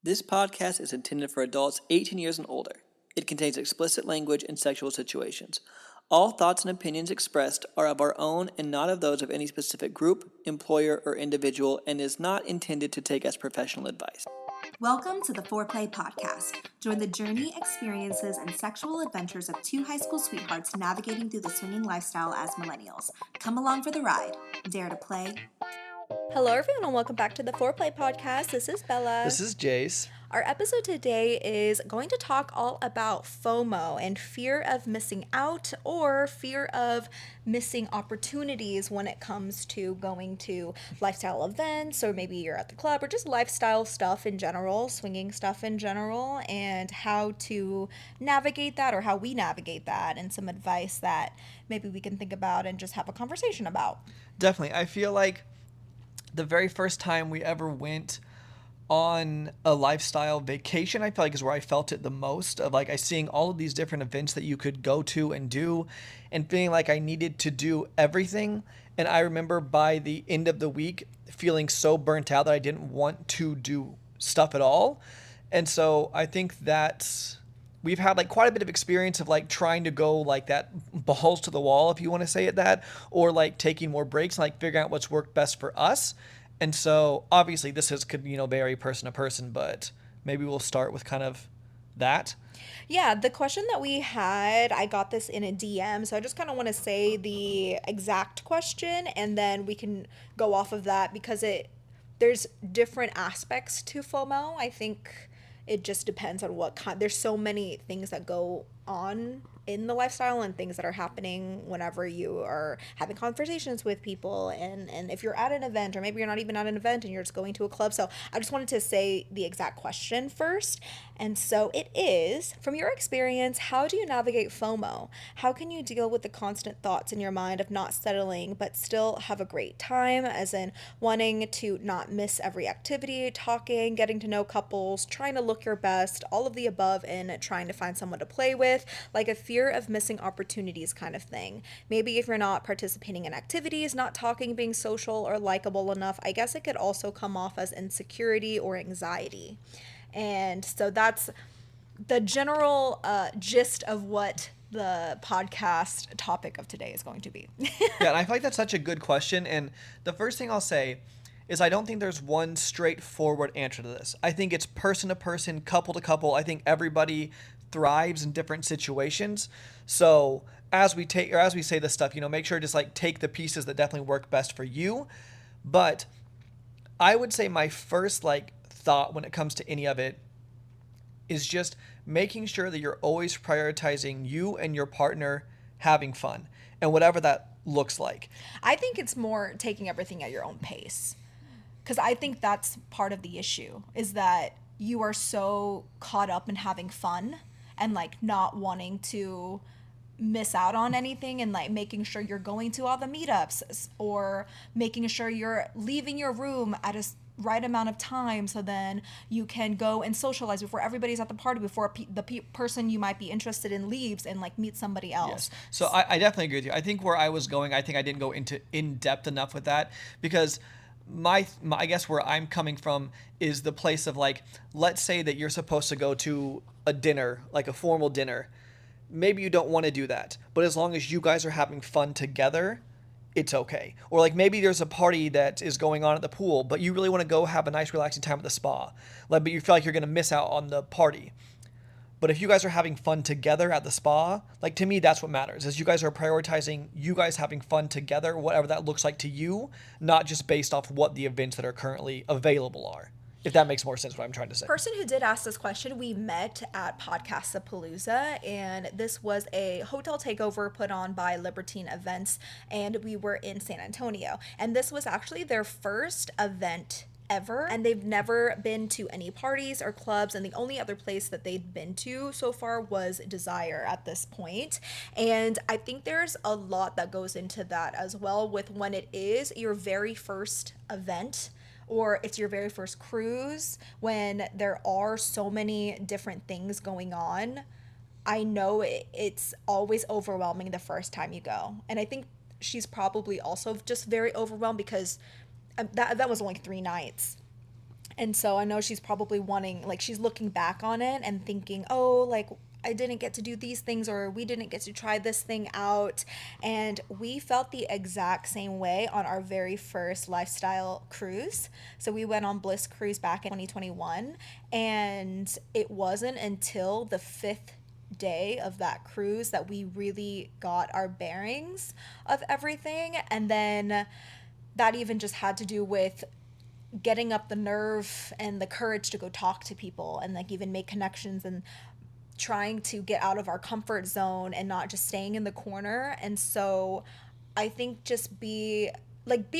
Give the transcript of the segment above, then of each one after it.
This podcast is intended for adults 18 years and older. It contains explicit language and sexual situations. All thoughts and opinions expressed are of our own and not of those of any specific group, employer, or individual, and is not intended to take as professional advice. Welcome to the Foreplay Podcast. Join the journey, experiences, and sexual adventures of two high school sweethearts navigating through the swinging lifestyle as millennials. Come along for the ride. Dare to play? Hello, everyone, and welcome back to the Foreplay Podcast. This is Bella. This is Jase. Our episode today is going to talk all about FOMO and fear of missing out or fear of missing opportunities when it comes to going to lifestyle events, or maybe you're at the club, or just lifestyle stuff in general, swinging stuff in general, and how to navigate that, or how we navigate that, and some advice that maybe we can think about and just have a conversation about. Definitely. I feel like the very first time we ever went on a lifestyle vacation, I feel like is where I felt it the most, of like I seeing all of these different events that you could go to and do, and feeling like I needed to do everything. And I remember by the end of the week feeling so burnt out that I didn't want to do stuff at all. And so I think that we've had like quite a bit of experience of like trying to go like that balls to the wall, if you want to say it that, or like taking more breaks and like figuring out what's worked best for us. And so obviously this could vary person to person, but maybe we'll start with kind of that. Yeah, the question that we had, I got this in a DM, so I just kind of want to say the exact question, and then we can go off of that because there's different aspects to FOMO. I think it just depends on what kind. There's so many things that go on in the lifestyle and things that are happening whenever you are having conversations with people, and if you're at an event, or maybe you're not even at an event and you're just going to a club. So I just wanted to say the exact question first. And so it is, from your experience, how do you navigate FOMO? How can you deal with the constant thoughts in your mind of not settling but still have a great time, as in wanting to not miss every activity, talking, getting to know couples, trying to look your best, all of the above, and trying to find someone to play with, like a fear of missing opportunities kind of thing. Maybe if you're not participating in activities, not talking, being social or likable enough, I guess it could also come off as insecurity or anxiety. And so that's the general gist of what the podcast topic of today is going to be. Yeah, and I feel like that's such a good question. And the first thing I'll say is I don't think there's one straightforward answer to this. I think it's person to person, couple to couple. I think everybody thrives in different situations. So as we say this stuff, make sure to just like take the pieces that definitely work best for you. But I would say my first like thought when it comes to any of it is just making sure that you're always prioritizing you and your partner having fun, and whatever that looks like. I think it's more taking everything at your own pace, because I think that's part of the issue, is that you are so caught up in having fun and like not wanting to miss out on anything, and like making sure you're going to all the meetups, or making sure you're leaving your room at a right amount of time so then you can go and socialize before everybody's at the party, before the person you might be interested in leaves, and like meet somebody else. Yes. So I definitely agree with you. I think where I was going, I think I didn't go into in depth enough with that, because my I guess where I'm coming from is the place of like, let's say that you're supposed to go to a dinner, like a formal dinner. Maybe you don't want to do that, but as long as you guys are having fun together, it's okay. Or like maybe there's a party that is going on at the pool, but you really want to go have a nice relaxing time at the spa, but you feel like you're going to miss out on the party. But if you guys are having fun together at the spa, like to me, that's what matters, is you guys are prioritizing you guys having fun together, whatever that looks like to you, not just based off what the events that are currently available are. If that makes more sense what I'm trying to say. Person who did ask this question, we met at Podcastapalooza, and this was a hotel takeover put on by Libertine Events, and we were in San Antonio. And this was actually their first event ever, and they've never been to any parties or clubs, and the only other place that they'd been to so far was Desire at this point. And I think there's a lot that goes into that as well, with when it is your very first event, or it's your very first cruise, when there are so many different things going on. I know it's always overwhelming the first time you go. And I think she's probably also just very overwhelmed because that was only 3 nights. And so I know she's probably wanting, like, she's looking back on it and thinking, oh, like, I didn't get to do these things, or we didn't get to try this thing out. And we felt the exact same way on our very first lifestyle cruise. So we went on Bliss Cruise back in 2021. And it wasn't until the fifth day of that cruise that we really got our bearings of everything. And then that even just had to do with getting up the nerve and the courage to go talk to people and like even make connections and trying to get out of our comfort zone and not just staying in the corner. And so I think just be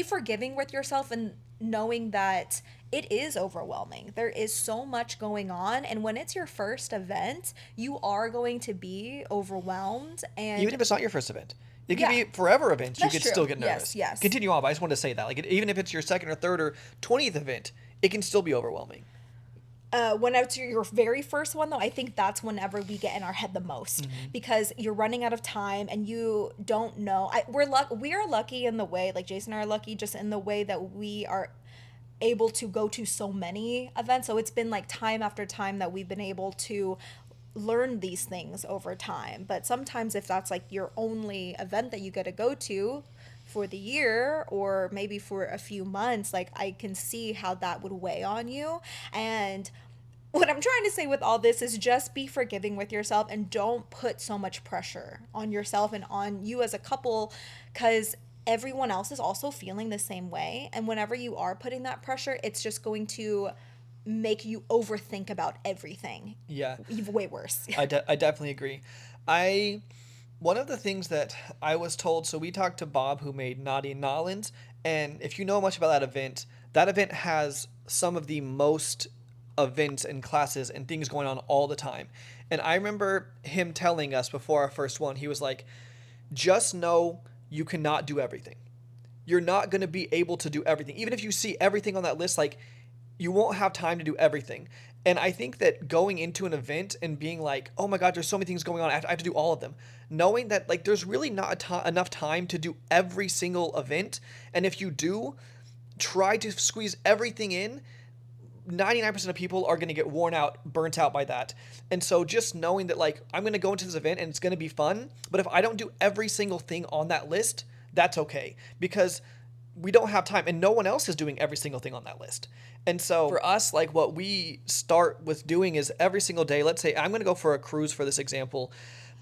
forgiving with yourself and knowing that it is overwhelming. There is so much going on, and when it's your first event, you are going to be overwhelmed. And Even if it's not your first event. It could Yeah. be forever events. You That's could true. still get Yes, nervous. yes. Continue on, but I just wanted to say that. Like, even if it's your second or third or 20th event, it can still be overwhelming. when it's your very first one, though, I think that's whenever we get in our head the most, because you're running out of time and you don't know. We are lucky in the way, like Jason and I are lucky just in the way that we are able to go to so many events. So it's been like time after time that we've been able to learn these things over time. But sometimes if that's like your only event that you get to go to for the year or maybe for a few months, like I can see how that would weigh on you. And what I'm trying to say with all this is just be forgiving with yourself and don't put so much pressure on yourself and on you as a couple, because everyone else is also feeling the same way. And whenever you are putting that pressure, it's just going to make you overthink about everything. Yeah. Way worse. I definitely agree. One of the things that I was told, so we talked to Bob who made Naughty Nolans, and if you know much about that event has some of the most events and classes and things going on all the time. And I remember him telling us before our first one, he was like, just know you cannot do everything. You're not going to be able to do everything. Even if you see everything on that list, like, you won't have time to do everything. And I think that going into an event and being like, oh my God, there's so many things going on, I have to do all of them. Knowing that, like, there's really not enough time to do every single event. And if you do, try to squeeze everything in. 99% of people are going to get worn out, burnt out by that. And so just knowing that, like, I'm going to go into this event and it's going to be fun, but if I don't do every single thing on that list, that's okay, because we don't have time and no one else is doing every single thing on that list. And so for us, like, what we start with doing is every single day, let's say I'm going to go for a cruise for this example,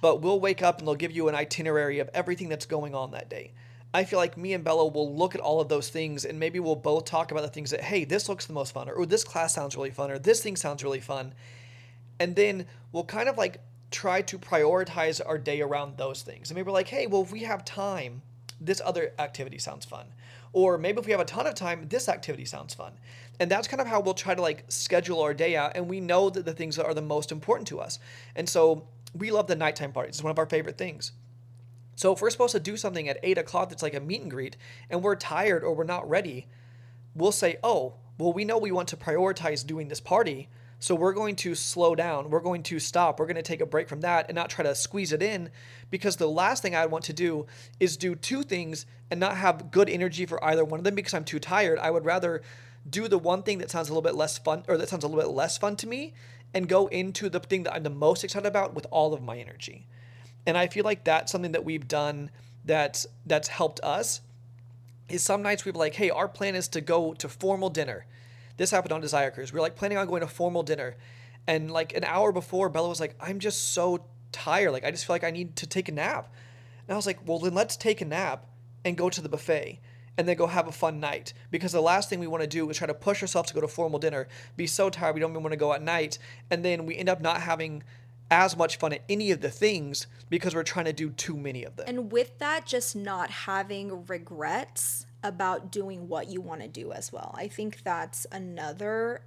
but we'll wake up and they'll give you an itinerary of everything that's going on that day. I feel like me and Bella will look at all of those things and maybe we'll both talk about the things that, hey, this looks the most fun, or this class sounds really fun, or this thing sounds really fun. And then we'll kind of like try to prioritize our day around those things. And maybe we're like, hey, well, if we have time, this other activity sounds fun. Or maybe if we have a ton of time, this activity sounds fun. And that's kind of how we'll try to like schedule our day out. And we know that the things that are the most important to us. And so we love the nighttime parties. It's one of our favorite things. So if we're supposed to do something at 8 o'clock that's like a meet and greet and we're tired or we're not ready, we'll say, oh, well, we know we want to prioritize doing this party, so we're going to slow down. We're going to stop. We're going to take a break from that and not try to squeeze it in, because the last thing I want to do is do two things and not have good energy for either one of them because I'm too tired. I would rather do the one thing that sounds a little bit less fun, or that sounds a little bit less fun to me, and go into the thing that I'm the most excited about with all of my energy. And I feel like that's something that we've done that's helped us. Is some nights we've like, hey, our plan is to go to formal dinner. This happened on Desire Cruise. We're like planning on going to formal dinner. And like an hour before, Bella was like, I'm just so tired. Like, I just feel like I need to take a nap. And I was like, well, then let's take a nap and go to the buffet and then go have a fun night. Because the last thing we want to do is try to push ourselves to go to formal dinner, be so tired we don't even want to go at night. And then we end up not having as much fun at any of the things because we're trying to do too many of them. And with that, just not having regrets about doing what you want to do as well. I think that's another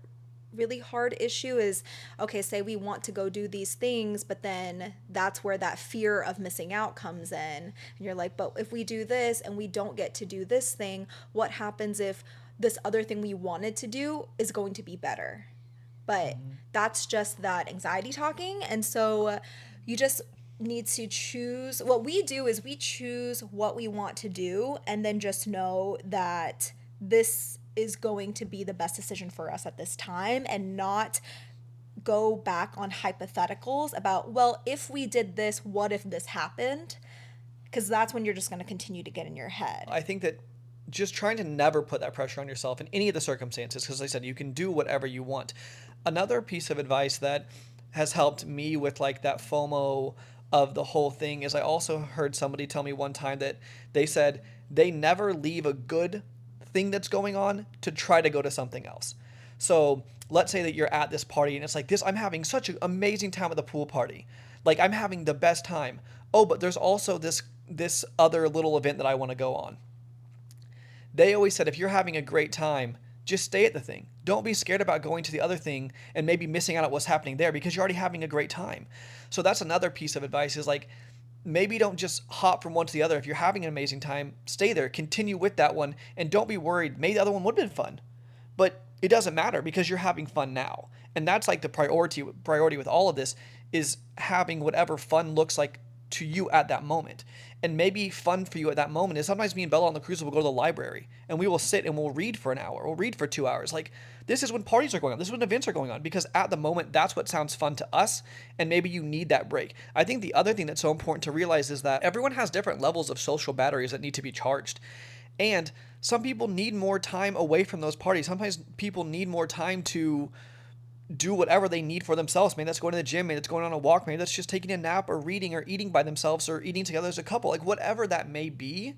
really hard issue is, okay, say we want to go do these things, but then that's where that fear of missing out comes in. And you're like, but if we do this and we don't get to do this thing, what happens if this other thing we wanted to do is going to be better? But that's just that anxiety talking. And so you just need to choose. What we do is we choose what we want to do and then just know that this is going to be the best decision for us at this time, and not go back on hypotheticals about, well, if we did this, what if this happened? Because that's when you're just going to continue to get in your head. I think that just trying to never put that pressure on yourself in any of the circumstances, because like I said, you can do whatever you want. Another piece of advice that has helped me with like that FOMO of the whole thing is I also heard somebody tell me one time that they said they never leave a good thing that's going on to try to go to something else. So let's say that you're at this party and it's like this, I'm having such an amazing time at the pool party. Like I'm having the best time. Oh, but there's also this other little event that I want to go on. They always said if you're having a great time, just stay at the thing. Don't be scared about going to the other thing and maybe missing out on what's happening there because you're already having a great time. So that's another piece of advice is like, maybe don't just hop from one to the other. If you're having an amazing time, stay there, continue with that one, and don't be worried. Maybe the other one would have been fun, but it doesn't matter because you're having fun now. And that's like the priority with all of this is having whatever fun looks like to you at that moment. And maybe fun for you at that moment is sometimes me and Bella on the cruise will go to the library and we will sit and we'll read for an hour. We'll read for 2 hours. Like this is when parties are going on. This is when events are going on because at the moment, that's what sounds fun to us. And maybe you need that break. I think the other thing that's so important to realize is that everyone has different levels of social batteries that need to be charged. And some people need more time away from those parties. Sometimes people need more time to do whatever they need for themselves. Maybe that's going to the gym, maybe that's going on a walk, maybe that's just taking a nap or reading or eating by themselves or eating together as a couple. Like whatever that may be,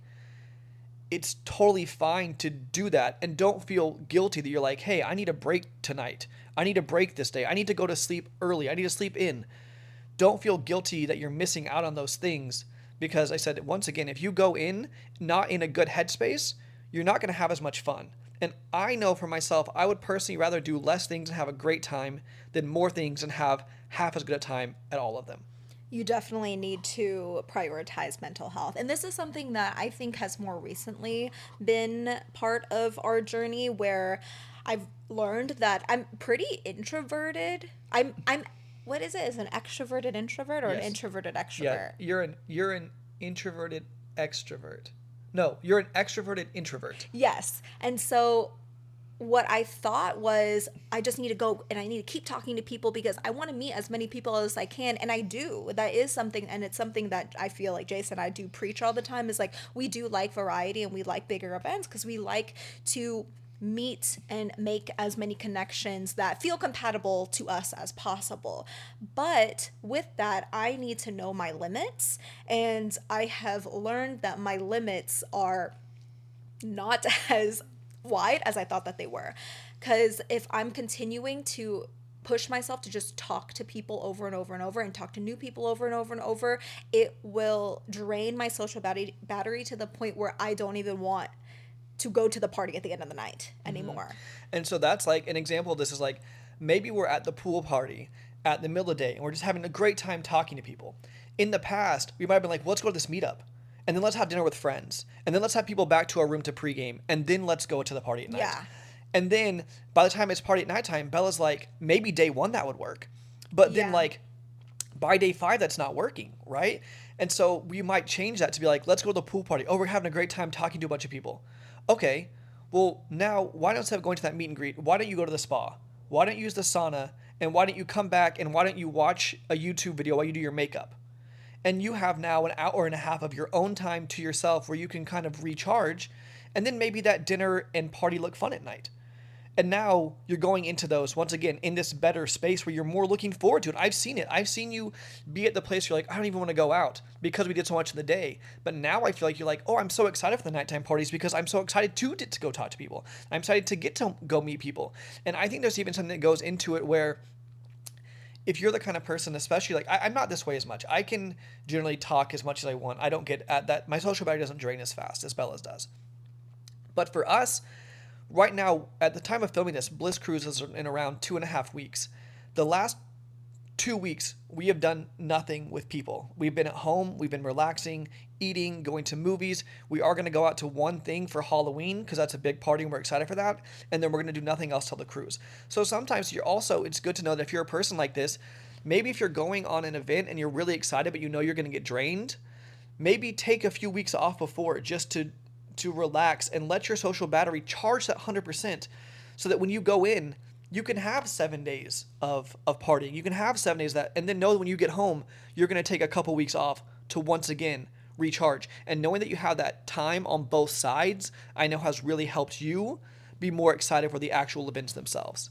it's totally fine to do that. And don't feel guilty that you're like, hey, I need a break tonight. I need a break this day. I need to go to sleep early. I need to sleep in. Don't feel guilty that you're missing out on those things because I said, once again, if you go in not in a good headspace, you're not going to have as much fun. And I know for myself, I would personally rather do less things and have a great time than more things and have half as good a time at all of them. You definitely need to prioritize mental health. And this is something that I think has more recently been part of our journey where I've learned that I'm pretty introverted. I'm what is it? Is an extroverted introvert or an Yes. introverted extrovert? Yeah, you're an introverted extrovert. No, you're an extroverted introvert. Yes. And so what I thought was I just need to go and I need to keep talking to people because I want to meet as many people as I can. And I do. That is something, and it's something that I feel like Jase and I do preach all the time is like we do like variety and we like bigger events because we like to meet and make as many connections that feel compatible to us as possible. But with that, I need to know my limits. And I have learned that my limits are not as wide as I thought that they were. Because if I'm continuing to push myself to just talk to people over and over and over and talk to new people over and over and over, it will drain my social battery to the point where I don't even want to go to the party at the end of the night anymore. And so that's like an example of this is like maybe we're at the pool party at the middle of the day and we're just having a great time talking to people. In the past, we might have been like, well, let's go to this meetup. And then let's have dinner with friends. And then let's have people back to our room to pregame. And then let's go to the party at night. Yeah. And then by the time it's party at nighttime, Bella's like, maybe day 1 that would work. But then Yeah. like by day 5, that's not working, right? And so we might change that to be like, let's go to the pool party. Oh, we're having a great time talking to a bunch of people. Okay, well, now why don't instead of going to that meet and greet, why don't you go to the spa? Why don't you use the sauna? And why don't you come back and why don't you watch a YouTube video while you do your makeup? And you have now an hour and a half of your own time to yourself where you can kind of recharge. And then maybe that dinner and party look fun at night. And now you're going into those, once again, in this better space where you're more looking forward to it. I've seen it. I've seen you be at the place where you're like, I don't even want to go out because we did so much in the day. But now I feel like you're like, oh, I'm so excited for the nighttime parties because I'm so excited to go talk to people. I'm excited to get to go meet people. And I think there's even something that goes into it where if you're the kind of person, especially like, I'm not this way as much. I can generally talk as much as I want. I don't get at that. My social battery doesn't drain as fast as Bella's does. But for us, right now, at the time of filming this, Bliss Cruise is in around 2.5 weeks. The last 2 weeks, we have done nothing with people. We've been at home, we've been relaxing, eating, going to movies. We are going to go out to one thing for Halloween because that's a big party and we're excited for that. And then we're going to do nothing else till the cruise. So sometimes it's good to know that if you're a person like this, maybe if you're going on an event and you're really excited but you know you're going to get drained, maybe take a few weeks off before just to to relax and let your social battery charge that 100% so that when you go in, you can have 7 days of partying. You can have 7 days that, and then know that when you get home, you're going to take a couple weeks off to once again recharge. And knowing that you have that time on both sides, I know has really helped you be more excited for the actual events themselves.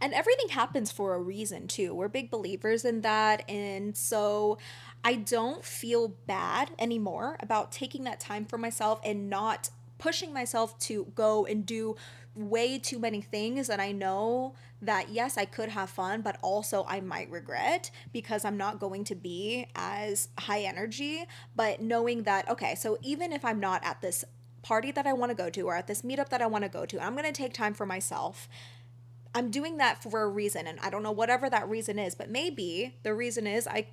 And everything happens for a reason too. We're big believers in that. And so I don't feel bad anymore about taking that time for myself and not pushing myself to go and do way too many things that I know that yes, I could have fun, but also I might regret because I'm not going to be as high energy. But knowing that, okay, so even if I'm not at this party that I want to go to or at this meetup that I want to go to, I'm going to take time for myself. I'm doing that for a reason, and I don't know whatever that reason is, but maybe the reason is I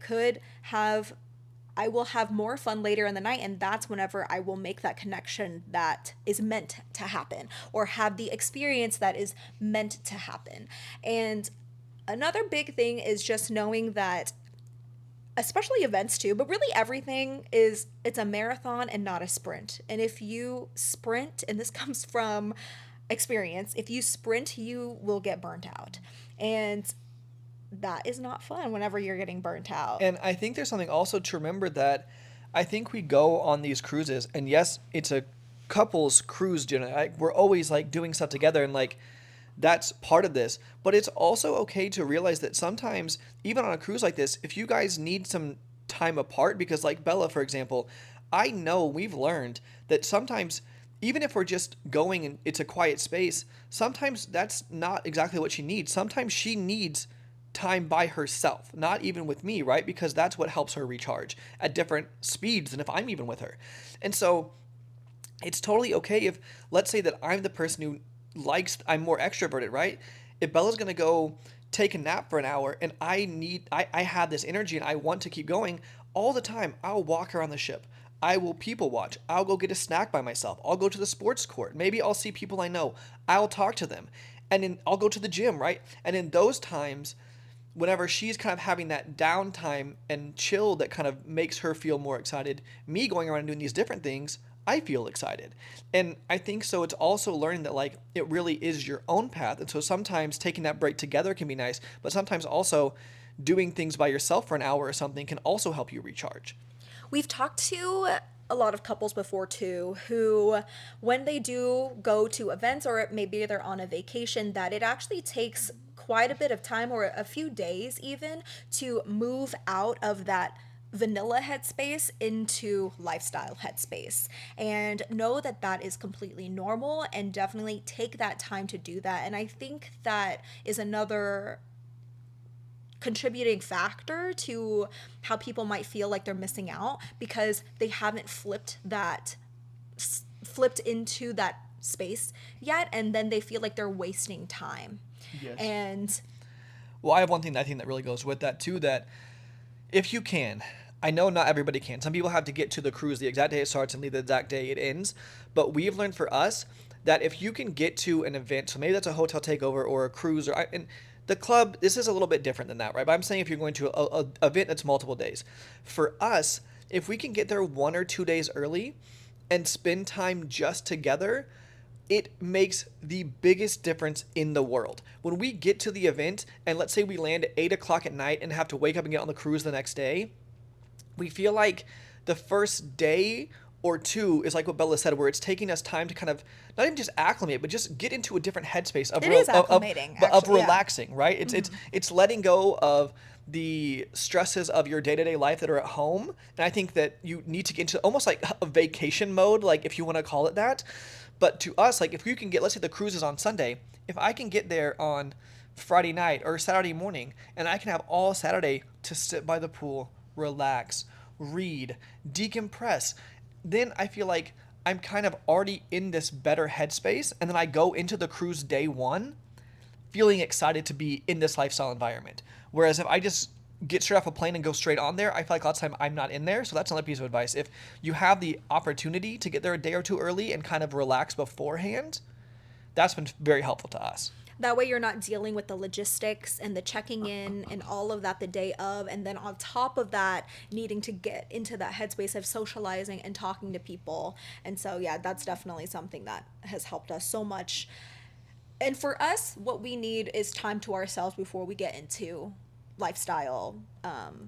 will have more fun later in the night, and that's whenever I will make that connection that is meant to happen or have the experience that is meant to happen. And another big thing is just knowing that, especially events too, but really everything it's a marathon and not a sprint. And if you sprint, and this comes from experience, if you sprint, you will get burnt out. And that is not fun whenever you're getting burnt out. And I think there's something also to remember that I think we go on these cruises, and yes, it's a couples cruise generally. We're always like doing stuff together, and like that's part of this. But it's also okay to realize that sometimes, even on a cruise like this, if you guys need some time apart, because like Bella, for example, I know we've learned that sometimes, even if we're just going and it's a quiet space, sometimes that's not exactly what she needs. Sometimes she needs time by herself, not even with me, right? Because that's what helps her recharge at different speeds than if I'm even with her. And so it's totally okay if, let's say that I'm the person who I'm more extroverted, right? If Bella's going to go take a nap for an hour and I have this energy and I want to keep going all the time, I'll walk around the ship. I will people watch. I'll go get a snack by myself. I'll go to the sports court. Maybe I'll see people I know. I'll talk to them. And then I'll go to the gym, right? And in those times, whenever she's kind of having that downtime and chill that kind of makes her feel more excited, me going around and doing these different things, I feel excited. And I think so it's also learning that like it really is your own path. And so sometimes taking that break together can be nice, but sometimes also doing things by yourself for an hour or something can also help you recharge. We've talked to a lot of couples before too who, when they do go to events or maybe they're on a vacation, that it actually takes quite a bit of time or a few days even to move out of that vanilla headspace into lifestyle headspace, and know that that is completely normal, and definitely take that time to do that. And I think that is another contributing factor to how people might feel like they're missing out because they haven't flipped into that space yet, and then they feel like they're wasting time. Yes. And well, I have one thing that I think that really goes with that too, that if you can, I know not everybody can. Some people have to get to the cruise the exact day it starts and leave the exact day it ends. But we've learned for us that if you can get to an event, so maybe that's a hotel takeover or a cruise, and the club, this is a little bit different than that, right? But I'm saying if you're going to a event that's multiple days. For us, if we can get there 1 or 2 days early and spend time just together, it makes the biggest difference in the world. When we get to the event, and let's say we land at 8 o'clock at night and have to wake up and get on the cruise the next day, we feel like the first day or two is like what Bella said, where it's taking us time to kind of not even just acclimate, but just get into a different headspace of It is acclimating, of actually, yeah. relaxing, right? It's letting go of the stresses of your day-to-day life that are at home. And I think that you need to get into almost like a vacation mode, like if you want to call it that. But to us, like if you can get, let's say the cruise is on Sunday, if I can get there on Friday night or Saturday morning, and I can have all Saturday to sit by the pool, relax, read, decompress, then I feel like I'm kind of already in this better headspace, and then I go into the cruise day one feeling excited to be in this lifestyle environment. Whereas if I just get straight off a plane and go straight on there, I feel like a lot of time I'm not in there. So that's another piece of advice. If you have the opportunity to get there a day or two early and kind of relax beforehand, that's been very helpful to us. That way you're not dealing with the logistics and the checking in and all of that the day of. And then on top of that, needing to get into that headspace of socializing and talking to people. And so, yeah, that's definitely something that has helped us so much. And for us, what we need is time to ourselves before we get into lifestyle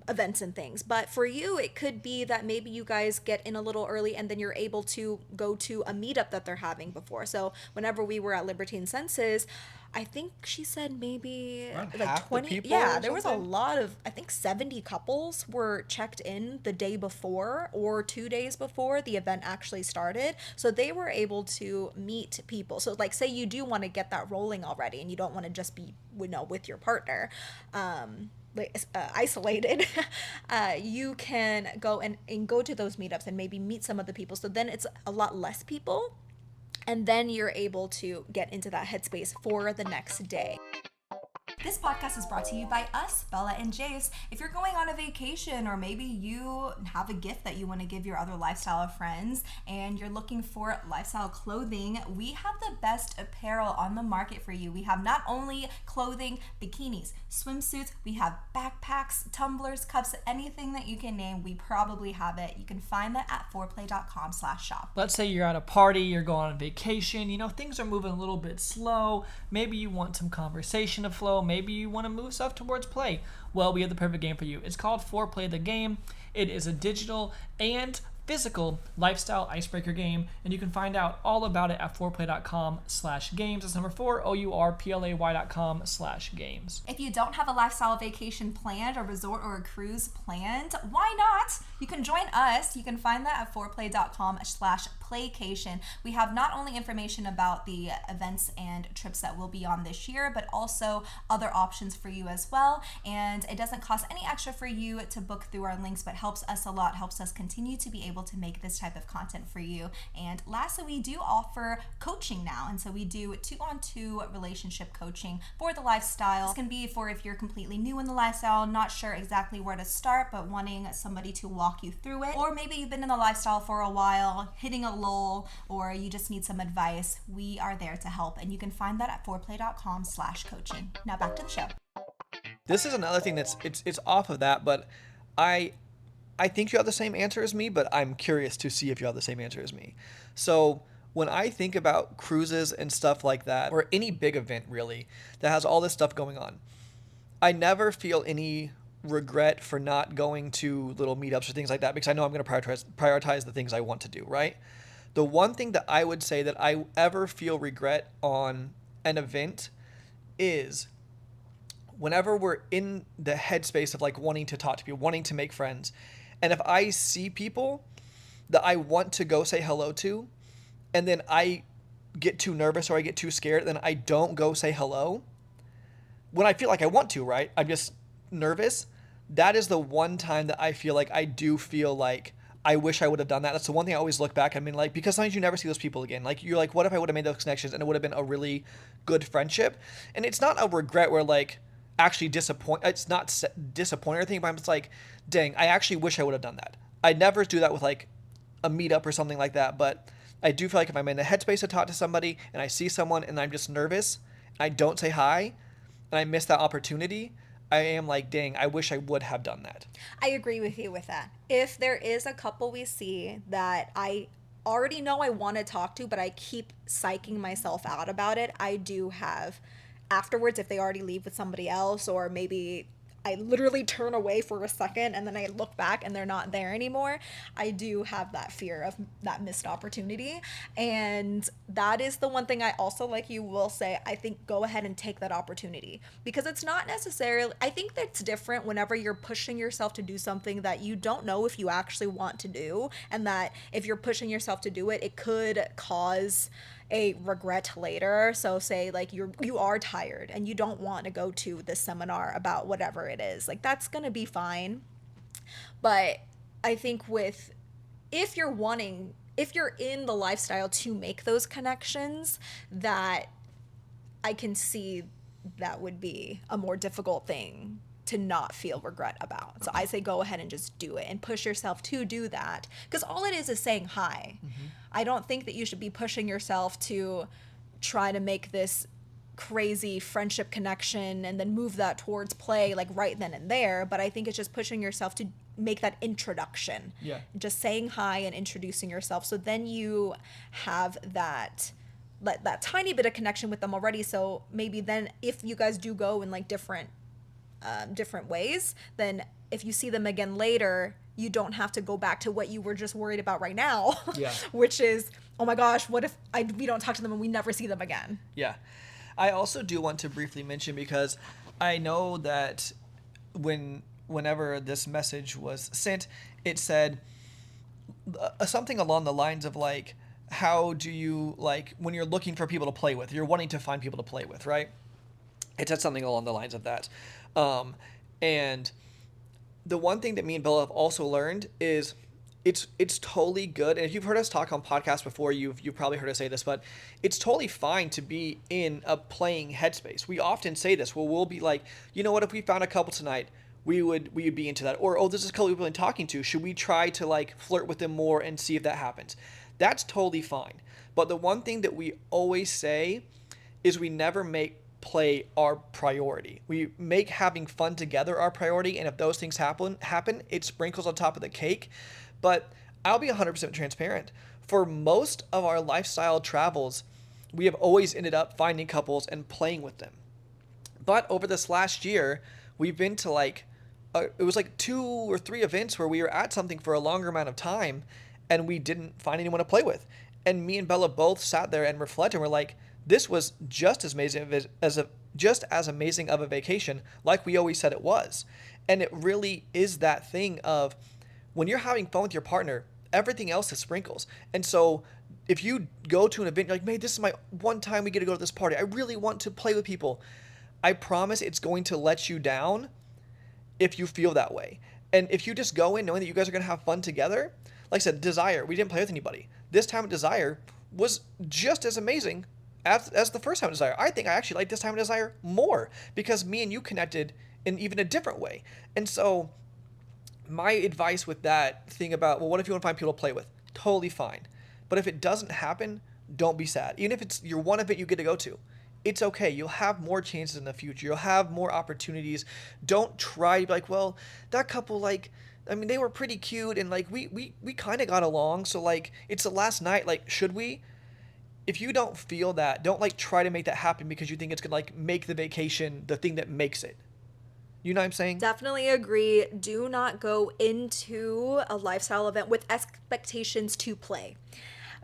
events and things. But for you, it could be that maybe you guys get in a little early and then you're able to go to a meetup that they're having before. So whenever we were at Liberty and Senses, I think she said maybe Around like half the 20. people Yeah, or there was a something? lot of, I think 70 couples were checked in the day before or 2 days before the event actually started. So they were able to meet people. So like say you do want to get that rolling already and you don't want to just be, with your partner. Isolated, you can go and go to those meetups and maybe meet some of the people. So then it's a lot less people, and then you're able to get into that headspace for the next day. This podcast is brought to you by us, Bella and Jase. If you're going on a vacation or maybe you have a gift that you want to give your other lifestyle friends and you're looking for lifestyle clothing, we have the best apparel on the market for you. We have not only clothing, bikinis, swimsuits, we have backpacks, tumblers, cups, anything that you can name, we probably have it. You can find that at foreplay.com/shop. Let's say you're at a party, you're going on vacation, things are moving a little bit slow. Maybe you want some conversation to flow. Maybe you want to move stuff towards play. Well, we have the perfect game for you. It's called Foreplay the Game. It is a digital and physical lifestyle icebreaker game, and you can find out all about it at foreplay.com/games. That's number 4, OURPLAY.com/games. If you don't have a lifestyle vacation planned, a resort or a cruise planned, why not? You can join us. You can find that at foreplay.com/playcation. We have not only information about the events and trips that will be on this year, but also other options for you as well. And it doesn't cost any extra for you to book through our links, but helps us a lot, helps us continue to be able to make this type of content for you. And lastly, we do offer coaching now. And so we do 2-on-2 relationship coaching for the lifestyle. This can be for if you're completely new in the lifestyle, not sure exactly where to start, but wanting somebody to walk you through it. Or maybe you've been in the lifestyle for a while, hitting a lull, or you just need some advice. We are there to help. And you can find that at foreplay.com/coaching. Now back to the show. This is another thing that's it's off of that, but I think you have the same answer as me, but I'm curious to see if you have the same answer as me. So when I think about cruises and stuff like that, or any big event really that has all this stuff going on, I never feel any regret for not going to little meetups or things like that because I know I'm going to prioritize the things I want to do, right? The one thing that I would say that I ever feel regret on an event is whenever we're in the headspace of like wanting to talk to people, wanting to make friends, and if I see people that I want to go say hello to, and then I get too nervous or I get too scared, then I don't go say hello, when I feel like I want to, right? I'm just nervous. That is the one time that I feel like I do feel like I wish I would have done that. That's the one thing I always look back. I mean, like, because sometimes you never see those people again. Like, you're like, what if I would have made those connections and it would have been a really good friendship? And it's not a regret where like, actually it's not disappointed or anything, but I'm just like, dang, I actually wish I would have done that. I never do that with like a meetup or something like that, but I do feel like if I'm in the headspace to talk to somebody and I see someone and I'm just nervous, I don't say hi, and I miss that opportunity, I am like, dang, I wish I would have done that. I agree with you with that. If there is a couple we see that I already know I want to talk to, but I keep psyching myself out about it, I do have afterwards, if they already leave with somebody else, or maybe I literally turn away for a second and then I look back and they're not there anymore, I do have that fear of that missed opportunity. And that is the one thing I also, like you will say, I think go ahead and take that opportunity, because it's not necessarily, I think that's different whenever you're pushing yourself to do something that you don't know if you actually want to do, and that if you're pushing yourself to do it, it could cause a regret later. So say like you are tired and you don't want to go to this seminar about whatever it is, like that's gonna be fine. But I think if you're in the lifestyle to make those connections, that I can see that would be a more difficult thing to not feel regret about. So I say go ahead and just do it and push yourself to do that, because all it is saying hi. I don't think that you should be pushing yourself to try to make this crazy friendship connection and then move that towards play like right then and there. But I think it's just pushing yourself to make that introduction. Yeah. Just saying hi and introducing yourself. So then you have that tiny bit of connection with them already. So maybe then if you guys do go in like different ways, then if you see them again later, you don't have to go back to what you were just worried about right now, Yeah. which is, oh my gosh, what if we don't talk to them and we never see them again? Yeah. I also do want to briefly mention, because I know that whenever this message was sent, it said something along the lines of like, how do you, like, when you're looking for people to play with, you're wanting to find people to play with, right? It said something along the lines of that. And the one thing that me and Bella have also learned is it's totally good. And if you've heard us talk on podcasts before, you've probably heard us say this, but it's totally fine to be in a playing headspace. We often say this. Well, we'll be like, you know what, if we found a couple tonight, we would be into that. Or, oh, this is a couple we've been talking to. Should we try to like flirt with them more and see if that happens? That's totally fine. But the one thing that we always say is we never make play our priority. We make having fun together our priority, and if those things happen, it sprinkles on top of the cake. But I'll be 100% transparent. For most of our lifestyle travels, we have always ended up finding couples and playing with them. But over this last year, we've been to like, it was like 2 or 3 events where we were at something for a longer amount of time, and we didn't find anyone to play with. And me and Bella both sat there and reflected, and we're like, this was just as amazing of a vacation, like we always said it was. And it really is that thing of, when you're having fun with your partner, everything else is sprinkles. And so if you go to an event, you're like, man, this is my one time we get to go to this party. I really want to play with people. I promise it's going to let you down if you feel that way. And if you just go in knowing that you guys are going to have fun together, like I said, Desire, we didn't play with anybody. This time at Desire was just as amazing as the first time at Desire. I think I actually like this time at Desire more, because me and you connected in even a different way. And so my advice with that thing about, well, what if you want to find people to play with? Totally fine. But if it doesn't happen, don't be sad. Even if it's your one event you get to go to, it's okay. You'll have more chances in the future. You'll have more opportunities. Don't try to be like, well, that couple, like, I mean, they were pretty cute, and like we kind of got along, so like it's the last night, like, should we? If you don't feel that, don't like try to make that happen because you think it's gonna like make the vacation the thing that makes it. You know what I'm saying? Definitely agree. Do not go into a lifestyle event with expectations to play.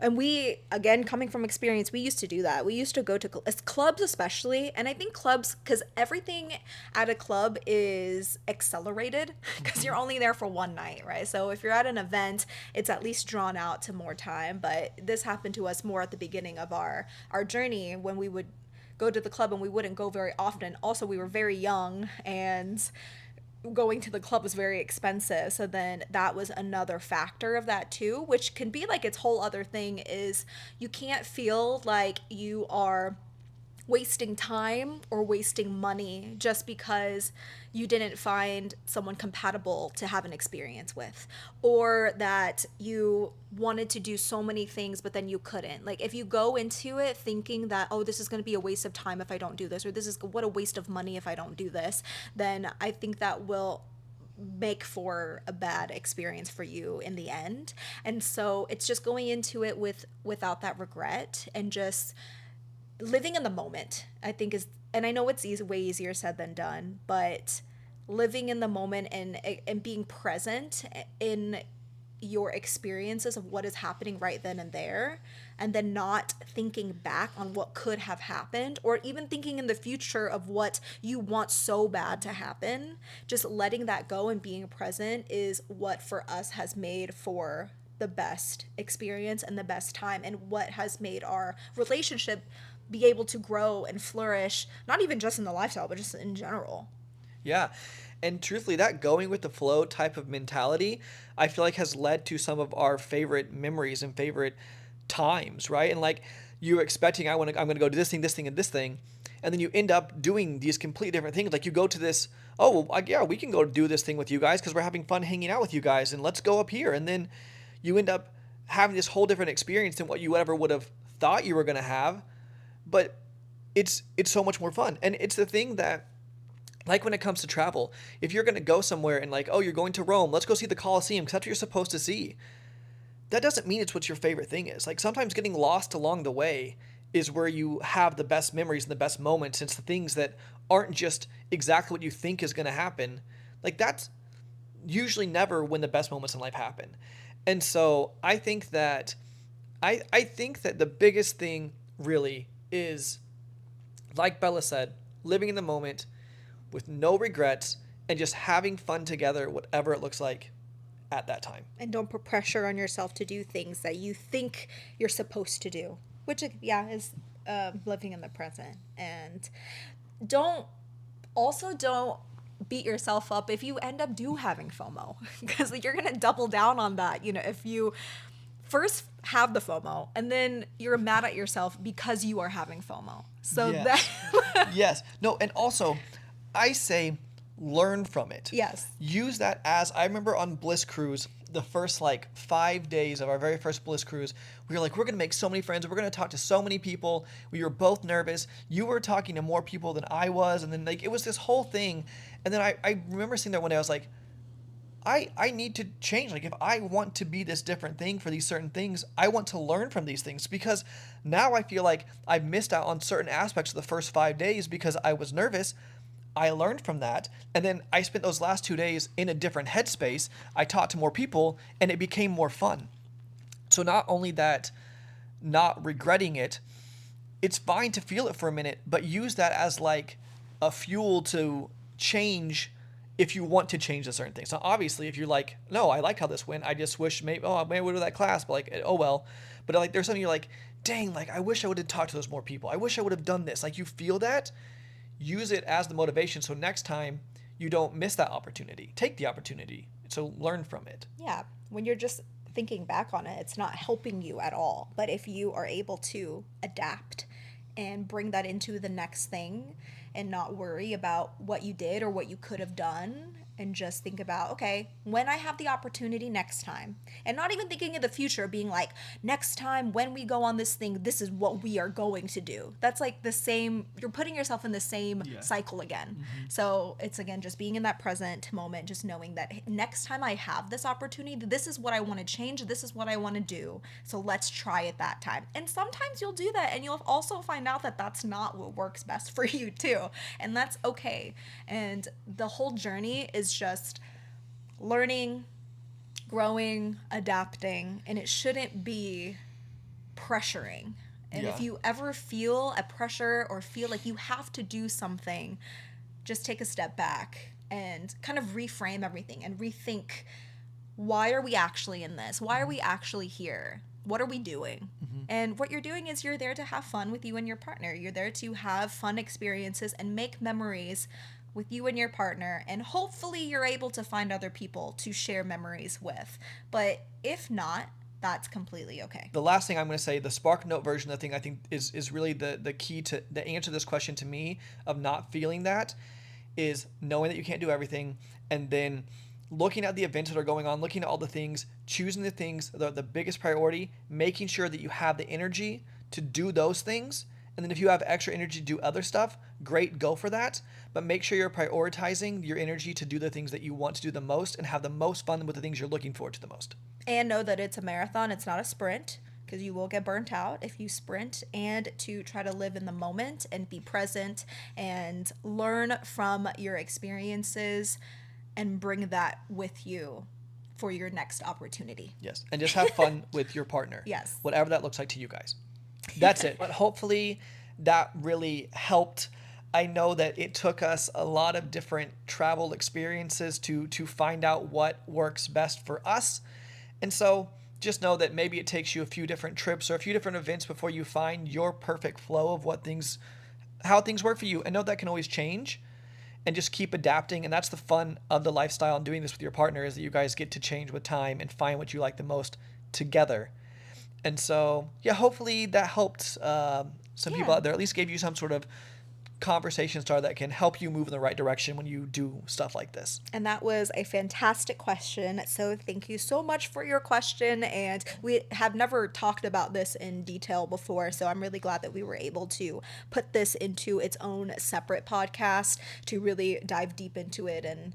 And we, again, coming from experience, we used to do that. We used to go to clubs especially. And I think clubs, because everything at a club is accelerated because you're only there for one night, right? So if you're at an event, it's at least drawn out to more time. But this happened to us more at the beginning of our journey, when we would go to the club and we wouldn't go very often. Also, we were very young, and going to the club was very expensive. So then that was another factor of that too, which can be like its whole other thing, is you can't feel like you are wasting time or wasting money just because you didn't find someone compatible to have an experience with, or that you wanted to do so many things but then you couldn't. Like, if you go into it thinking that, oh, this is going to be a waste of time if I don't do this, or this is what a waste of money if I don't do this, then I think that will make for a bad experience for you in the end. And so it's just going into it without that regret, and just living in the moment, I think is, and I know it's way easier said than done, but living in the moment and being present in your experiences of what is happening right then and there, and then not thinking back on what could have happened, or even thinking in the future of what you want so bad to happen. Just letting that go and being present is what for us has made for the best experience and the best time, and what has made our relationship be able to grow and flourish, not even just in the lifestyle, but just in general. Yeah. And truthfully, that going with the flow type of mentality, I feel like has led to some of our favorite memories and favorite times, right? And like, you're expecting, I'm going to go to this thing, and this thing. And then you end up doing these completely different things. Like, you go to this, oh, well, yeah, we can go do this thing with you guys because we're having fun hanging out with you guys, and let's go up here. And then you end up having this whole different experience than what you ever would have thought you were going to have. But it's so much more fun. And it's the thing that, like when it comes to travel, if you're going to go somewhere and like, oh, you're going to Rome, let's go see the Colosseum because that's what you're supposed to see. That doesn't mean it's what your favorite thing is. Like sometimes getting lost along the way is where you have the best memories and the best moments. It's the things that aren't just exactly what you think is going to happen. Like that's usually never when the best moments in life happen. And so I think that the biggest thing really is, like Bella said, living in the moment with no regrets and just having fun together, whatever it looks like at that time. And don't put pressure on yourself to do things that you think you're supposed to do, which, yeah, is living in the present. And don't beat yourself up if you end up having FOMO, because you're going to double down on that. If you first have the FOMO and then you're mad at yourself because you are having FOMO. So yes. Yes. No, and also I say learn from it. Yes. Use that as, I remember on Bliss Cruise, the first like 5 days of our very first Bliss Cruise, we were like, we're going to make so many friends. We're going to talk to so many people. We were both nervous. You were talking to more people than I was. And then like, it was this whole thing. And then I remember sitting there one day, I was like, I need to change. Like if I want to be this different thing for these certain things, I want to learn from these things, because now I feel like I've missed out on certain aspects of the first 5 days because I was nervous. I learned from that. And then I spent those last 2 days in a different headspace. I talked to more people and it became more fun. So not only that, not regretting it, it's fine to feel it for a minute, but use that as like a fuel to change if you want to change a certain thing. So obviously if you're like, no, I like how this went, I just wish maybe I would have that class, but like, oh well. But like there's something you're like, dang, like I wish I would have talked to those more people. I wish I would have done this. Like you feel that, use it as the motivation. So next time you don't miss that opportunity. Take the opportunity. So learn from it. Yeah. When you're just thinking back on it, it's not helping you at all. But if you are able to adapt and bring that into the next thing and not worry about what you did or what you could have done, and just think about, okay, when I have the opportunity next time, and not even thinking of the future, being like, next time when we go on this thing, this is what we are going to do. That's like the same, you're putting yourself in the same cycle again. Mm-hmm. So it's again, just being in that present moment, just knowing that next time I have this opportunity, this is what I want to change, this is what I want to do. So let's try it that time. And sometimes you'll do that and you'll also find out that that's not what works best for you too. And that's okay. And the whole journey is just learning, growing, adapting, and it shouldn't be pressuring. And if you ever feel a pressure or feel like you have to do something, just take a step back and kind of reframe everything and rethink, why are we actually in this? Why are we actually here? What are we doing? Mm-hmm. And what you're doing is you're there to have fun with you and your partner. You're there to have fun experiences and make memories with you and your partner, and hopefully you're able to find other people to share memories with. But if not, that's completely okay. The last thing I'm going to say, the Spark Note version of the thing, I think is really the key to the answer to this question to me of not feeling that, is knowing that you can't do everything, and then looking at the events that are going on, looking at all the things, choosing the things that are the biggest priority, making sure that you have the energy to do those things. And then if you have extra energy to do other stuff, great, go for that. But make sure you're prioritizing your energy to do the things that you want to do the most and have the most fun with the things you're looking forward to the most. And know that it's a marathon, it's not a sprint, because you will get burnt out if you sprint, and to try to live in the moment and be present and learn from your experiences and bring that with you for your next opportunity. Yes, and just have fun with your partner. Yes. Whatever that looks like to you guys. That's it. But hopefully that really helped. I know that it took us a lot of different travel experiences to find out what works best for us. And so just know that maybe it takes you a few different trips or a few different events before you find your perfect flow of how things work for you. And know that can always change, and just keep adapting. And that's the fun of the lifestyle and doing this with your partner, is that you guys get to change with time and find what you like the most together. And so, yeah, hopefully that helped some people out there, at least gave you some sort of conversation starter that can help you move in the right direction when you do stuff like this. And that was a fantastic question. So thank you so much for your question. And we have never talked about this in detail before. So I'm really glad that we were able to put this into its own separate podcast to really dive deep into it. And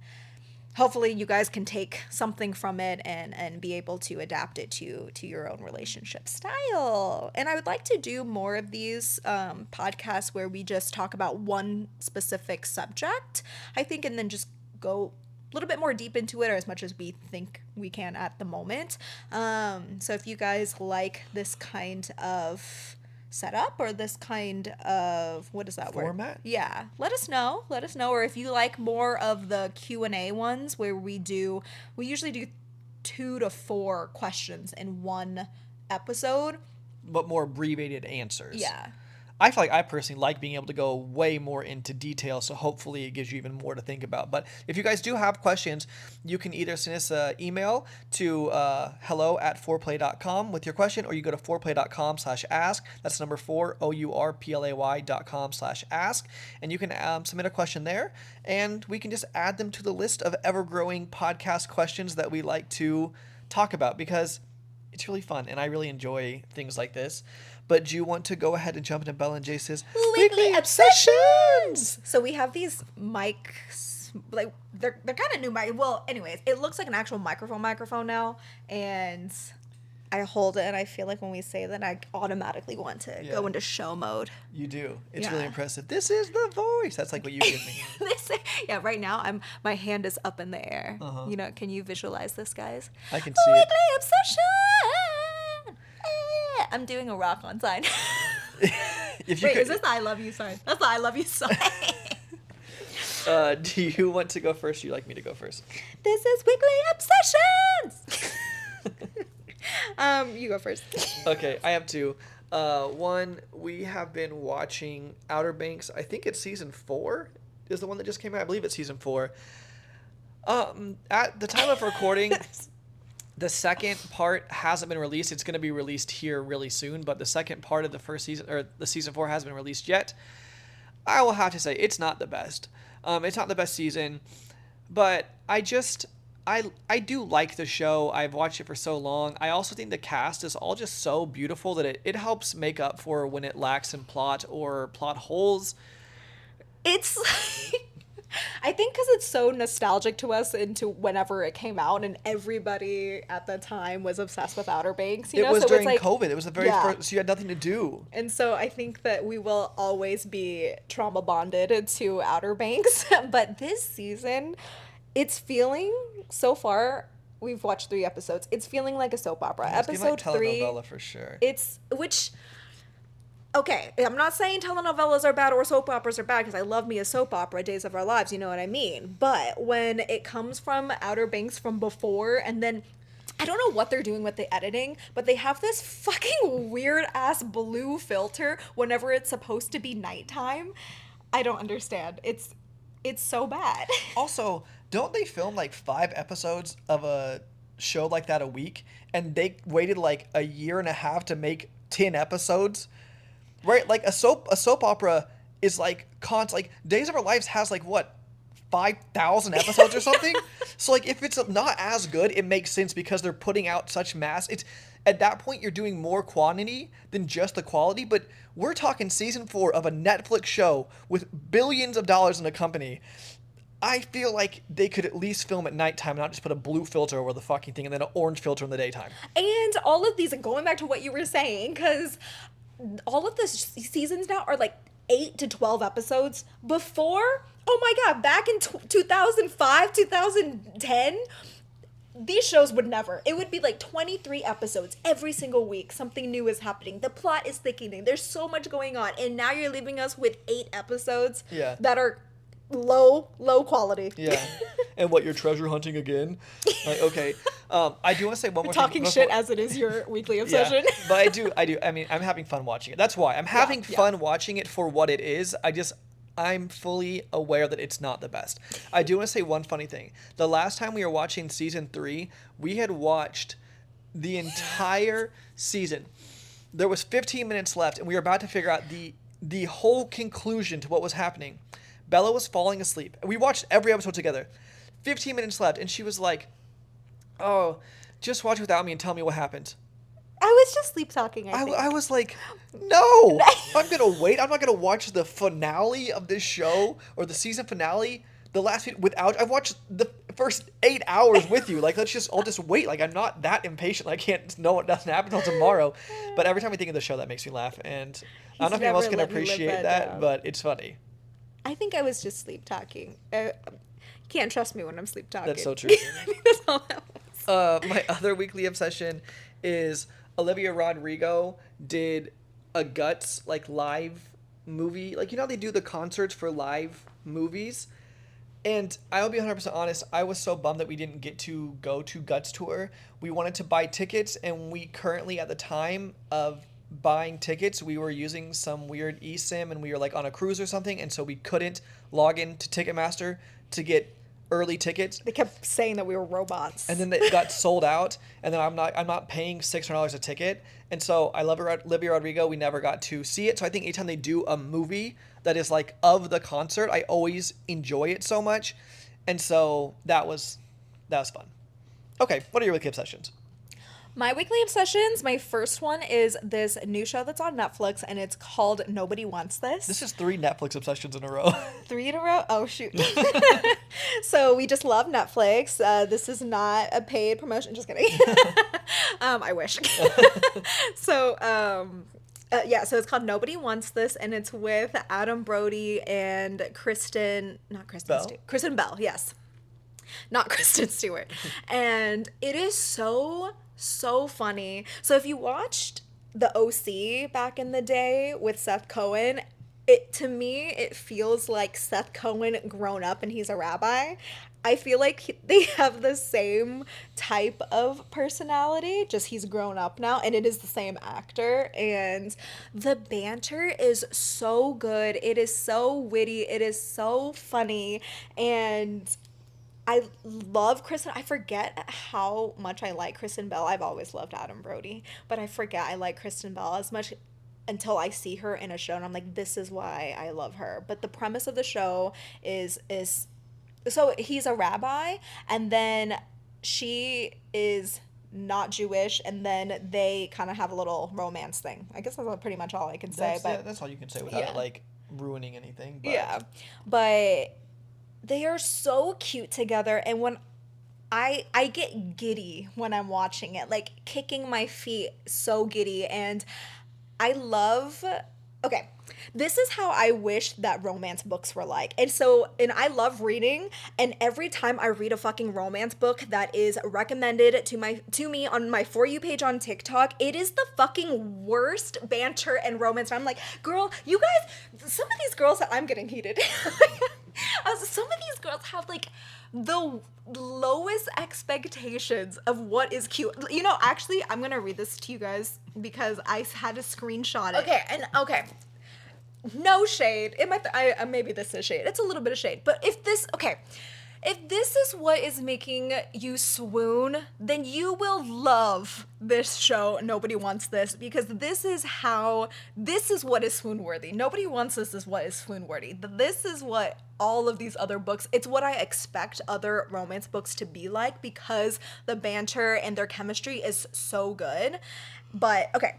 hopefully you guys can take something from it and be able to adapt it to your own relationship style. And I would like to do more of these podcasts where we just talk about one specific subject, I think, and then just go a little bit more deep into it, or as much as we think we can at the moment. So if you guys like this kind of setup or this kind of, what is that Format? word? Yeah, let us know. Or if you like more of the Q&A ones where we usually do 2 to 4 questions in one episode. But more abbreviated answers. Yeah. I feel like I personally like being able to go way more into detail, so hopefully it gives you even more to think about. But if you guys do have questions, you can either send us an email to hello@fourplay.com with your question, or you go to fourplay.com/ask. That's number 4, OURPLAY.com/ask. And you can submit a question there, and we can just add them to the list of ever-growing podcast questions that we like to talk about, because it's really fun, and I really enjoy things like this. But do you want to go ahead and jump into Bella and Jase's Weekly Obsessions? So we have these mics, like they're kind of new mic. Well, anyways, it looks like an actual microphone now, and I hold it, and I feel like when we say that, I automatically want to go into show mode. You do. It's Yeah. really impressive. This is the voice. That's like what you give me. Yeah, right now my hand is up in the air. You know, can you visualize this, guys? I can see it. Weekly Obsession. I'm doing a rock on sign. If you Wait, could, is this the I love you sign? That's the I love you sign. do you want to go first? Or you like me to go first? This is Weekly Obsessions. You go first. Okay, I have 2. One, we have been watching Outer Banks. I think it's season 4 is the one that just came out. I believe it's season 4. At the time of recording, the second part hasn't been released. It's going to be released here really soon, but the second part of the first season, or the season 4, hasn't been released yet. I will have to say it's not the best. It's not the best season, but I do like the show. I've watched it for so long. I also think the cast is all just so beautiful that it helps make up for when it lacks in plot or plot holes. It's I think because it's so nostalgic to us into whenever it came out, and everybody at the time was obsessed with Outer Banks. You know? It was So during it's like, COVID. It was the very first, so you had nothing to do. And so I think that we will always be trauma bonded to Outer Banks. But this season, it's feeling, so far, we've watched 3 episodes. It's feeling like a soap opera. It's giving, like, Episode 3. telenovela for sure. Okay, I'm not saying telenovelas are bad or soap operas are bad, because I love me a soap opera, Days of Our Lives, you know what I mean? But when it comes from Outer Banks from before, and then I don't know what they're doing with the editing, but they have this fucking weird ass blue filter whenever it's supposed to be nighttime. I don't understand. It's so bad. Also, don't they film like 5 episodes of a show like that a week, and they waited like a year and a half to make 10 episodes? Right? Like a soap opera is like Days of Our Lives has like what, 5,000 episodes or something? So like if it's not as good, it makes sense because they're putting out such mass. It's at that point you're doing more quantity than just the quality, but we're talking season 4 of a Netflix show with billions of dollars in a company. I feel like they could at least film at nighttime, not just put a blue filter over the fucking thing and then an orange filter in the daytime. And all of these, and going back to what you were saying, because all of the seasons now are like 8 to 12 episodes. Before, oh my god, back in 2005, 2010, these shows would never. It would be like 23 episodes every single week. Something new is happening. The plot is thickening. There's so much going on. And now you're leaving us with 8 episodes that are low quality. Yeah. And what, you're treasure hunting again? Like, okay. I do want to say one more thing. Talking shit as it is your weekly obsession. Yeah, but I do. I mean, I'm having fun watching it. That's why. I'm having fun watching it for what it is. I'm fully aware that it's not the best. I do want to say one funny thing. The last time we were watching season 3, we had watched the entire season. There was 15 minutes left, and we were about to figure out the the whole conclusion to what was happening, Bella was falling asleep. We watched every episode together. 15 minutes left, and she was like, "Oh, just watch without me and tell me what happened." I was just sleep talking. I think. I was like, no, I'm going to wait. I'm not going to watch the finale of this show or the season finale, the last without. I've watched the first 8 hours with you. Like, I'll just wait. Like, I'm not that impatient. I can't know what doesn't happen until tomorrow. But every time I think of the show, that makes me laugh. And I don't know if anyone else can appreciate that, but it's funny. I think I was just sleep talking. You can't trust me when I'm sleep talking. That's so true. I think that's all that was. My other weekly obsession is Olivia Rodrigo did a Guts like live movie. Like, you know how they do the concerts for live movies? And I'll be 100% honest, I was so bummed that we didn't get to go to Guts tour. We wanted to buy tickets, and we currently, at the time of buying tickets, we were using some weird eSIM, and we were like on a cruise or something, and so we couldn't log in to Ticketmaster to get early tickets. They kept saying that we were robots. And then it got sold out, and then I'm not paying $600 a ticket. And so I love Olivia Rodrigo. We never got to see it. So I think anytime they do a movie that is like of the concert, I always enjoy it so much. And so that was fun. Okay, what are your weekly obsessions? My weekly obsessions, my first one is this new show that's on Netflix, and it's called Nobody Wants This. This is 3 Netflix obsessions in a row. 3 in a row? Oh, shoot. So we just love Netflix. This is not a paid promotion. Just kidding. I wish. So, so it's called Nobody Wants This, and it's with Adam Brody and Kristen Bell, yes. Not Kristen Stewart. And it is so funny. So if you watched The OC back in the day with Seth Cohen, to me it feels like Seth Cohen grown up and he's a rabbi. I feel like they have the same type of personality, just he's grown up now, and it is the same actor. And the banter is so good. It is so witty. It is so funny. And I love Kristen. I forget how much I like Kristen Bell. I've always loved Adam Brody, but I forget I like Kristen Bell as much until I see her in a show, and I'm like, this is why I love her. But the premise of the show is so he's a rabbi, and then she is not Jewish, and then they kind of have a little romance thing. I guess that's pretty much all I can say. That's all you can say without it like ruining anything. But. Yeah, but they are so cute together, and when I get giddy when I'm watching it, like kicking my feet, so giddy. And I love, okay, this is how I wish that romance books were like. And I love reading, and every time I read a fucking romance book that is recommended to me on my For You page on TikTok, it is the fucking worst banter and romance. And I'm like, girl, you guys, some of these girls that I'm getting heated. Some of these girls have like the lowest expectations of what is cute. You know, actually, I'm gonna read this to you guys because I had to screenshot it. Okay, no shade. It might. Maybe this is shade. It's a little bit of shade. But if this is what is making you swoon, then you will love this show. Nobody Wants This, because this is what is swoon worthy. Nobody Wants This is what is swoon worthy. This is what all of these other books, it's what I expect other romance books to be like, because the banter and their chemistry is so good. But okay,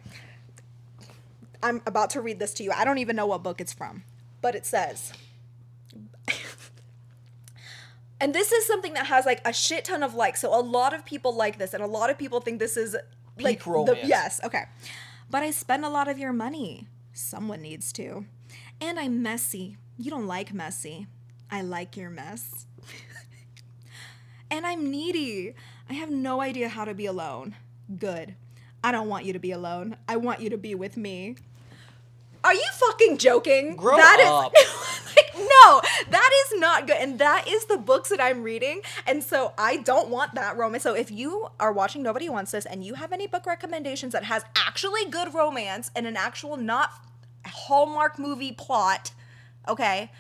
I'm about to read this to you. I don't even know what book it's from, but it says, and this is something that has like a shit ton of likes. So a lot of people like this, and a lot of people think this is like peak romance. Yes, okay. But I spend a lot of your money. Someone needs to. And I'm messy. You don't like messy. I like your mess. And I'm needy. I have no idea how to be alone. Good. I don't want you to be alone. I want you to be with me. Are you fucking joking? Grow up. No, that is not good. And that is the books that I'm reading. And so I don't want that romance. So if you are watching Nobody Wants This and you have any book recommendations that has actually good romance and an actual not Hallmark movie plot, okay,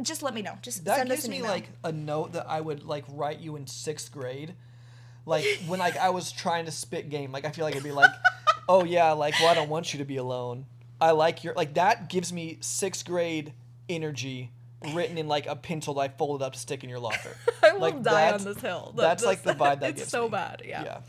just let me know. Just that send us gives an me email. like a note that I would like write you in 6th grade, like when like I was trying to spit game. Like I feel like it'd be like, oh yeah, like, well, I don't want you to be alone. I like your, like, that gives me 6th grade energy written in like a pencil that I folded up to stick in your locker. I will Like, die that's- on this hill. That's like the vibe that it's gives so me. bad. Yeah. Yeah.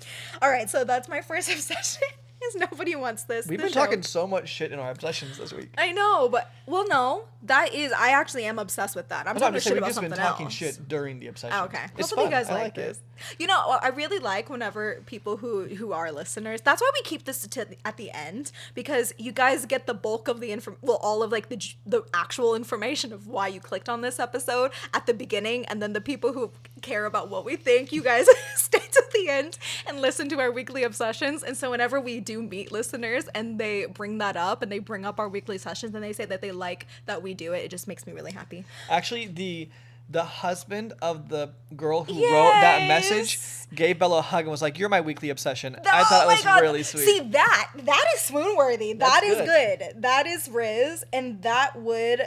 All right, so that's my first obsession. Is nobody wants this. We've the been show. talking so much shit in our obsessions this week. I know, but well, no, that is. I actually am obsessed with that. I'm That's what talking I'm just shit saying, about we've just been something talking else. shit during the obsession. Oh, okay. It's Hopefully fun. you guys I like like this. it. You know, I really like whenever people who are listeners. That's why we keep this at the end, because you guys get the bulk of the all of like the actual information of why you clicked on this episode at the beginning, and then the people who care about what we think, you guys stay to the end and listen to our weekly obsessions. And so whenever we do meet listeners and they bring that up and they bring up our weekly sessions and they say that they like that we do it, it just makes me really happy. Actually, the husband of the girl who wrote that message gave Bella a hug and was like, "You're my weekly obsession." I thought it was really sweet. See, that is swoon worthy. That is good. good. That is Riz, and that would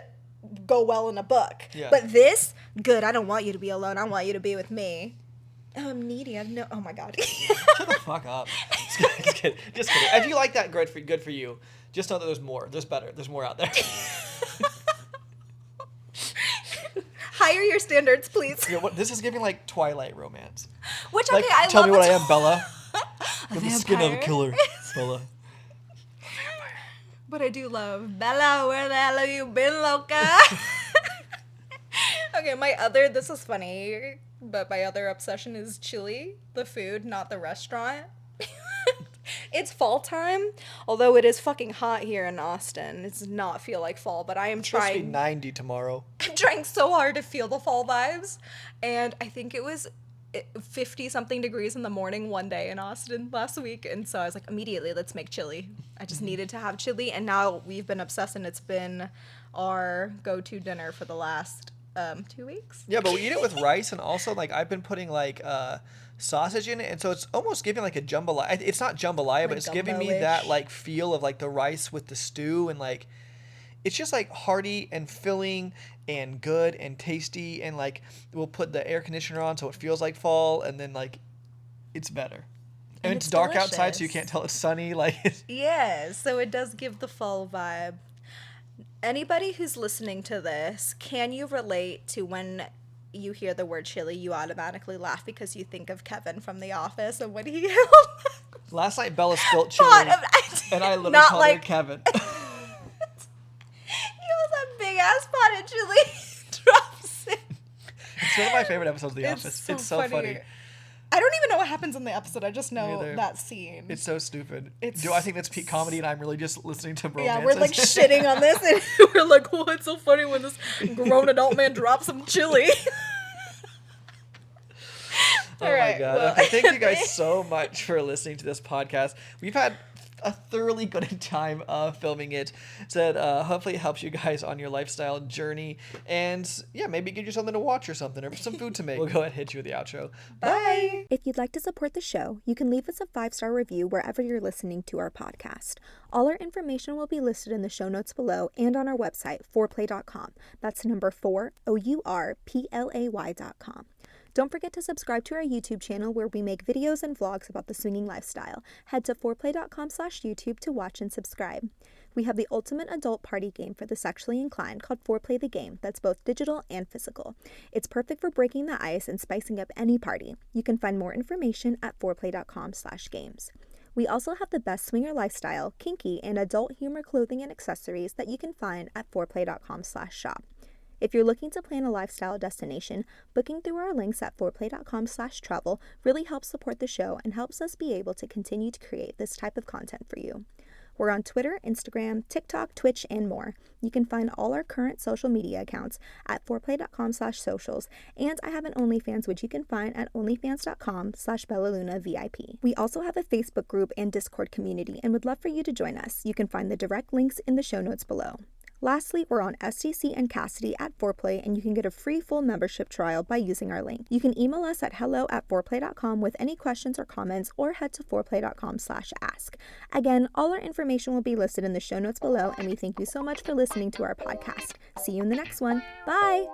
go well in a book. Yeah. But this, good. I don't want you to be alone. I want you to be with me. Oh, I'm needy. Oh my god. Shut the fuck up. Just kidding. Just kidding. If you like that, good for you. Just know that there's more. There's better. There's more out there. Higher your standards, please. Yeah, this is giving like Twilight romance. Which, okay, Like, I tell love me what I the am, Bella. A With the skin of a vampire. killer, Bella. But I do love Bella, where the hell have you been, loca? Okay, this is funny, but my other obsession is chili, the food, not the restaurant. It's fall time, although it is fucking hot here in Austin. It does not feel like fall, but I am It's supposed to be trying. 90 tomorrow. I'm trying so hard to feel the fall vibes, and I think it was 50 something degrees in the morning one day in Austin last week, and so I was like, immediately, let's make chili. I just needed to have chili, and now we've been obsessed, and it's been our go-to dinner for the last 2 weeks. Yeah, but we eat it with rice, and also like I've been putting like sausage in it, and so it's almost giving like a jambalaya. It's not jambalaya, but it's giving me gumbo-ish. that like feel of like the rice with the stew, and like it's just like hearty and filling and good and tasty, and like we'll put the air conditioner on so it feels like fall, and then like it's better. And it's dark outside, so you delicious. can't tell it's sunny. Like Yeah, so it does give the fall vibe. Anybody who's listening to this, can you relate to when you hear the word chili, you automatically laugh because you think of Kevin from The Office and when he last night, Bella spilt chili, and I literally not called like her Kevin. he was a big ass pot of chili drops it. It's one of my favorite episodes of The It's Office. so It's so funny. I don't even know what happens in the episode. I just know Neither. that scene. It's so stupid. It's Do I think that's peak comedy, and I'm really just listening to romances? Yeah, we're like shitting on this, and we're like, "Oh, it's so funny when this grown adult man drops some chili." Oh All right, my god! well- Okay, thank you guys so much for listening to this podcast. We've had a thoroughly good time filming it. So hopefully it helps you guys on your lifestyle journey, and yeah, maybe give you something to watch or something, or some food to make. We'll go ahead and hit you with the outro. Bye. If you'd like to support the show, you can leave us a 5-star review wherever you're listening to our podcast. All our information will be listed in the show notes below and on our website, fourplay.com. That's number 4, OURPLAY.com. Don't forget to subscribe to our YouTube channel where we make videos and vlogs about the swinging lifestyle. Head to fourplay.com/YouTube to watch and subscribe. We have the ultimate adult party game for the sexually inclined called Foreplay the Game that's both digital and physical. It's perfect for breaking the ice and spicing up any party. You can find more information at foreplay.com/games. We also have the best swinger lifestyle, kinky, and adult humor clothing and accessories that you can find at foreplay.com/shop. If you're looking to plan a lifestyle destination, booking through our links at foreplay.com/travel really helps support the show and helps us be able to continue to create this type of content for you. We're on Twitter, Instagram, TikTok, Twitch, and more. You can find all our current social media accounts at foreplay.com/socials, and I have an OnlyFans, which you can find at onlyfans.com/BellaLunaVIP. We also have a Facebook group and Discord community and would love for you to join us. You can find the direct links in the show notes below. Lastly, we're on STC and Cassidy at Foreplay, and you can get a free full membership trial by using our link. You can email us at hello@foreplay.com with any questions or comments, or head to foreplay.com/ask. Again, all our information will be listed in the show notes below, and we thank you so much for listening to our podcast. See you in the next one. Bye!